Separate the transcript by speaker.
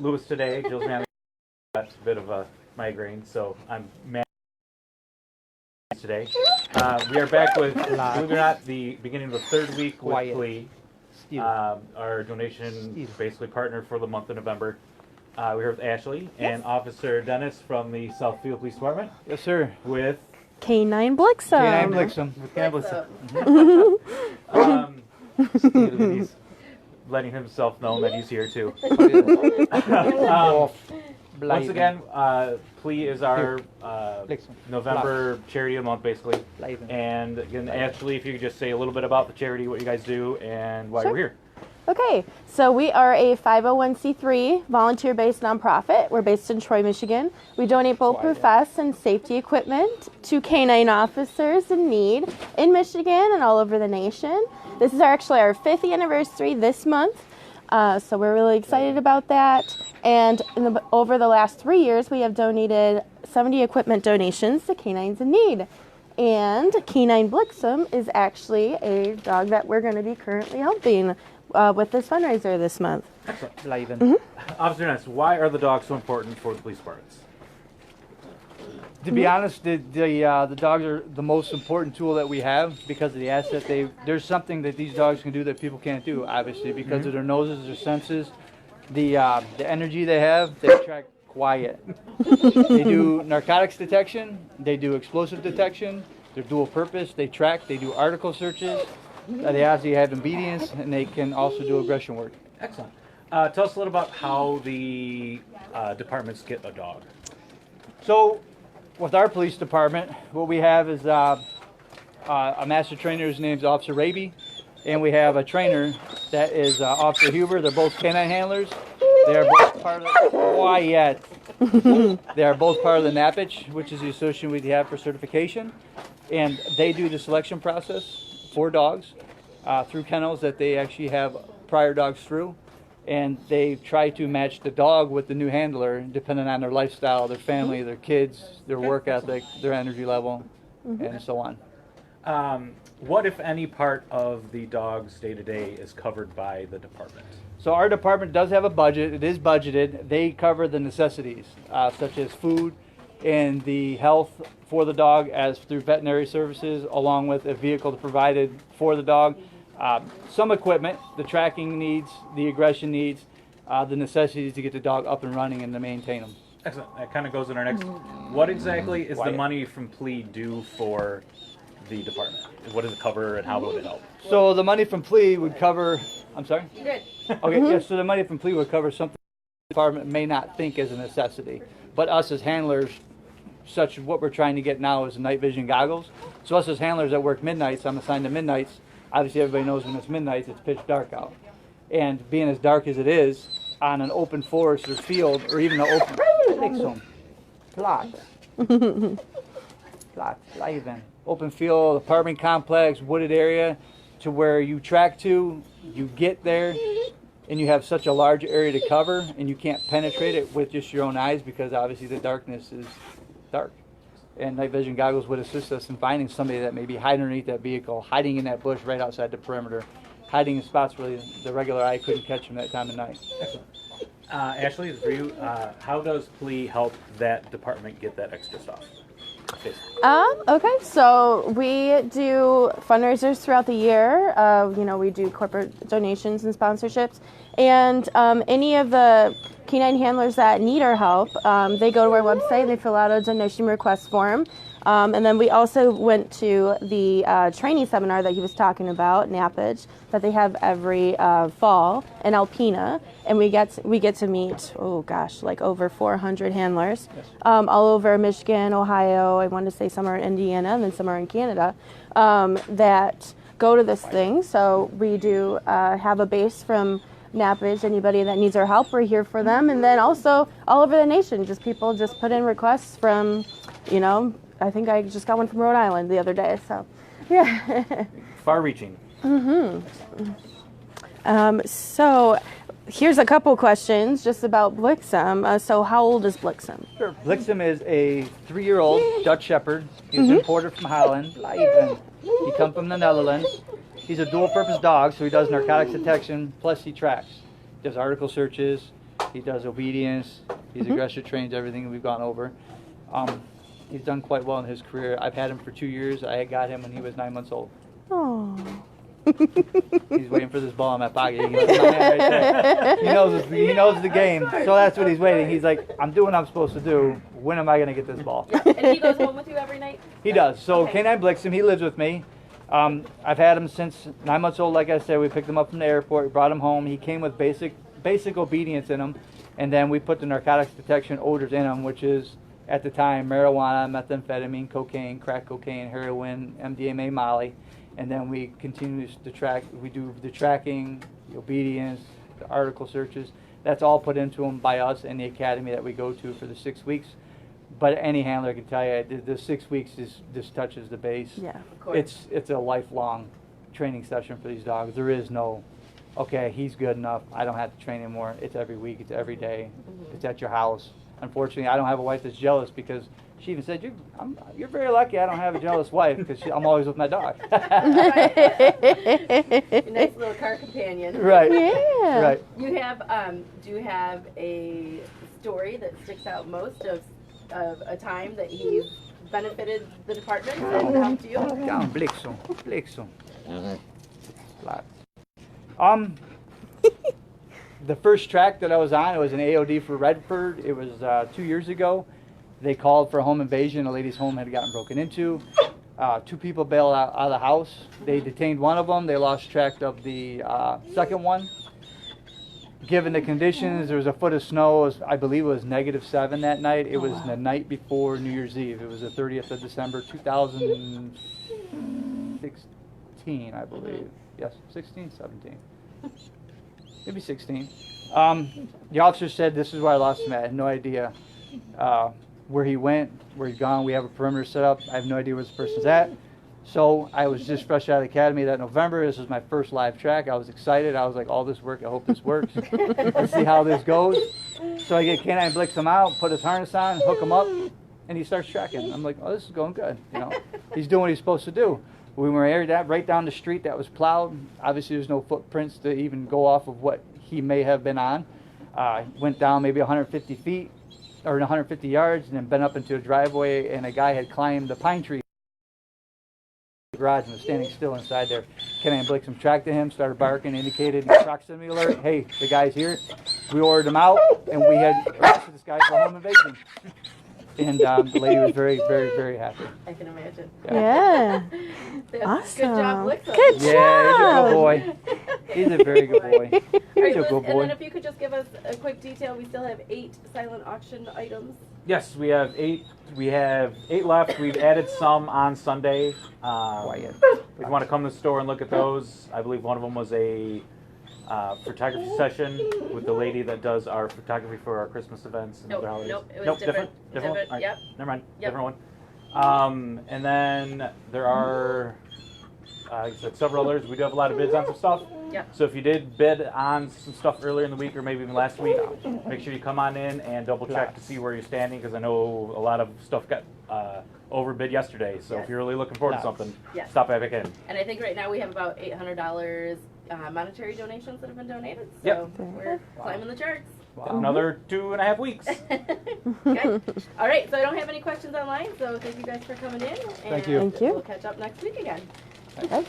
Speaker 1: Lewis today. Jill's managing got a bit of a migraine, so I'm managing today. We are back with, believe it or not, the beginning of the third week with PLEA. Our donation basically partner for the month of November. We're here with Ashley and Officer Dennis from the Southfield Police Department.
Speaker 2: Yes, sir.
Speaker 1: With
Speaker 3: K9 Blixem.
Speaker 2: K9 Blixem.
Speaker 1: With K9 Blixem. He's letting himself know that he's here too. Once again, PLEA is our November charity of the month, basically. And again, Ashley, if you could just say a little bit about the charity, what you guys do, and why we're here.
Speaker 3: Okay, so we are a 501c3 volunteer-based nonprofit. We're based in Troy, Michigan. We donate bulletproof vests and safety equipment to K9 officers in need in Michigan and all over the nation. This is actually our 5th anniversary this month, so we're really excited about that. And over the last 3 years, we have donated 70 equipment donations to K9s in need. And K9 Blixem is actually a dog that we're going to be currently helping with this fundraiser this month.
Speaker 1: Excellent. Officer Ness, why are the dogs so important for the police departments?
Speaker 2: To be honest, the dogs are the most important tool that we have because of the asset. There's something that these dogs can do that people can't do, obviously, because of their noses, their senses, the energy they have. They track quiet. They do narcotics detection. They do explosive detection. They're dual purpose. They track. They do article searches. They obviously have obedience, and they can also do aggression work.
Speaker 1: Excellent. Tell us a little about how the departments get a dog.
Speaker 2: So, with our police department, what we have is a master trainer. His name's Officer Raby, and we have a trainer that is Officer Huber. They're both canine handlers. They are both part of They are both part of the NAPIC, which is the association we have for certification, and they do the selection process for dogs through kennels that they actually have prior dogs through, and they try to match the dog with the new handler depending on their lifestyle, their family, their kids, their work ethic, their energy level, and so on.
Speaker 1: What, if any, part of the dog's day-to-day is covered by the department?
Speaker 2: So our department does have a budget. It is budgeted. They cover the necessities such as food and the health for the dog as through veterinary services, along with a vehicle provided for the dog. Some equipment, the tracking needs, the aggression needs, the necessities to get the dog up and running and to maintain them.
Speaker 1: Excellent. That kind of goes in our next. What exactly is the money from PLEA do for the department? What does it cover and how will it help?
Speaker 2: So the money from PLEA would cover, I'm sorry? Good. Okay, yeah, so the money from PLEA would cover something the department may not think is a necessity. But us as handlers, such what we're trying to get now is night vision goggles. So us as handlers that work midnights, I'm assigned to midnights. Obviously everybody knows when it's midnight, it's pitch dark out. And being as dark as it is, on an open forest or field, or even an open field, apartment complex, wooded area, to where you track to, you get there, and you have such a large area to cover, and you can't penetrate it with just your own eyes because obviously the darkness is dark. And night vision goggles would assist us in finding somebody that may be hiding underneath that vehicle, hiding in that bush right outside the perimeter, hiding in spots where the regular eye couldn't catch them that time of night.
Speaker 1: Excellent. Ashley, for you, how does PLEA help that department get that extra stuff?
Speaker 3: Okay, so we do fundraisers throughout the year. We do corporate donations and sponsorships. And any of the canine handlers that need our help, they go to our website, they fill out a donation request form. And then we also went to the training seminar that he was talking about, NAPIC, that they have every fall in Alpena, and we get to meet like over 400 handlers all over Michigan, Ohio. I want to say some are in Indiana, and then some are in Canada that go to this thing. So we do have a base from NAPIC. Anybody that needs our help, we're here for them, and then also all over the nation. People just put in requests from, I think I just got one from Rhode Island the other day, so, yeah.
Speaker 1: Far-reaching.
Speaker 3: So, here's a couple questions just about Blixem. So, how old is Blixem?
Speaker 2: Sure. Blixem is a 3-year-old Dutch Shepherd. He's imported from Holland. He comes from the Netherlands. He's a dual-purpose dog, so he does narcotics detection, plus he tracks. Does article searches, He does obedience. He's aggressive trains, everything we've gone over. He's done quite well in his career. I've had him for 2 years. I got him when he was 9 months old.
Speaker 3: Oh.
Speaker 2: He's waiting for this ball in my pocket. He can see my hand right there. He knows the game. So that's what he's waiting. He's like, I'm doing what I'm supposed to do. When am I going to get this ball?
Speaker 4: Yeah. And he goes home with you every night?
Speaker 2: He does. So
Speaker 4: Okay.
Speaker 2: K9 Blixem, he lives with me. I've had him since 9 months old. Like I said, we picked him up from the airport. We brought him home. He came with basic obedience in him. And then we put the narcotics detection orders in him, which is, at the time, marijuana, methamphetamine, cocaine, crack cocaine, heroin, MDMA, Molly. And then we continue to track. We do the tracking, the obedience, the article searches. That's all put into him by us and the academy that we go to for the 6 weeks. But any handler can tell you, the 6 weeks just touches the base.
Speaker 3: Yeah.
Speaker 4: Of course.
Speaker 2: It's a lifelong training session for these dogs. There is no, okay, he's good enough, I don't have to train anymore. It's every week, it's every day, it's at your house. Unfortunately, I don't have a wife that's jealous because she even said, you're very lucky I don't have a jealous wife because I'm always with my dog.
Speaker 4: Your nice little car companion.
Speaker 2: Right.
Speaker 3: Yeah.
Speaker 2: Right.
Speaker 4: You have, do you have a story that sticks out most of a time that he's benefited the department and helped you?
Speaker 2: Down, Blixem. The first track that I was on, it was an AOD for Redford. It was 2 years ago. They called for a home invasion. A lady's home had gotten broken into. 2 people bailed out of the house. They detained one of them. They lost track of the second one. Given the conditions, there was a foot of snow. I believe it was -7 that night. It was the night before New Year's Eve. It was the 30th of December, 2016, I believe. Yes, 16, 17. Maybe 16. The officer said, this is where I lost him at. I had no idea where he went, where he's gone. We have a perimeter set up. I have no idea where this person's at. So I was just fresh out of the academy that November. This was my first live track. I was excited. I was like, all this work, I hope this works. Let's see how this goes. So I get K9 Blixem out, put his harness on, hook him up, and he starts tracking. I'm like, oh, this is going good. He's doing what he's supposed to do. We were right down the street that was plowed. Obviously, there's no footprints to even go off of what he may have been on. Went down maybe 150 feet or 150 yards and then bent up into a driveway, and a guy had climbed the pine tree garage and was standing still inside there. K9 Blixem tracked to him, started barking, indicated proximity alert. Hey, the guy's here. We ordered him out, and we had arrested this guy for home invasion. And the lady was very, very, very happy.
Speaker 4: I can imagine.
Speaker 3: Yeah.
Speaker 4: Good job, Blixem.
Speaker 3: Good
Speaker 2: Yeah, he's a good boy. He's a very good boy.
Speaker 4: All right,
Speaker 2: He's a good
Speaker 4: and then
Speaker 2: boy.
Speaker 4: if you could just give us a quick detail, we still have 8 silent auction items.
Speaker 1: Yes, we have 8. We have 8 left. We've added some on Sunday.
Speaker 2: Quiet.
Speaker 1: If you want to come to the store and look at those, I believe one of them was a photography session with the lady that does our photography for our Christmas events and other holidays.
Speaker 4: Nope, it was different.
Speaker 1: Different one? All right,
Speaker 4: Yep.
Speaker 1: never mind.
Speaker 4: Yep.
Speaker 1: Different one. And then there are, like I said, several others. We do have a lot of bids on some stuff.
Speaker 4: Yep.
Speaker 1: So if you did bid on some stuff earlier in the week or maybe even last week, make sure you come on in and double check to see where you're standing, because I know a lot of stuff got overbid yesterday. So
Speaker 4: Yes.
Speaker 1: if you're really looking forward to
Speaker 2: Yes.
Speaker 1: something,
Speaker 4: Yes.
Speaker 1: stop back in.
Speaker 4: And I think right now we have about $800 monetary donations that have been donated. So
Speaker 1: Yep.
Speaker 4: we're climbing the charts.
Speaker 2: Wow.
Speaker 1: Another 2.5 weeks.
Speaker 4: Okay. All right, so I don't have any questions online, so thank you guys for coming in. And
Speaker 2: Thank you.
Speaker 3: Thank you.
Speaker 4: We'll catch up next week again.
Speaker 3: Okay.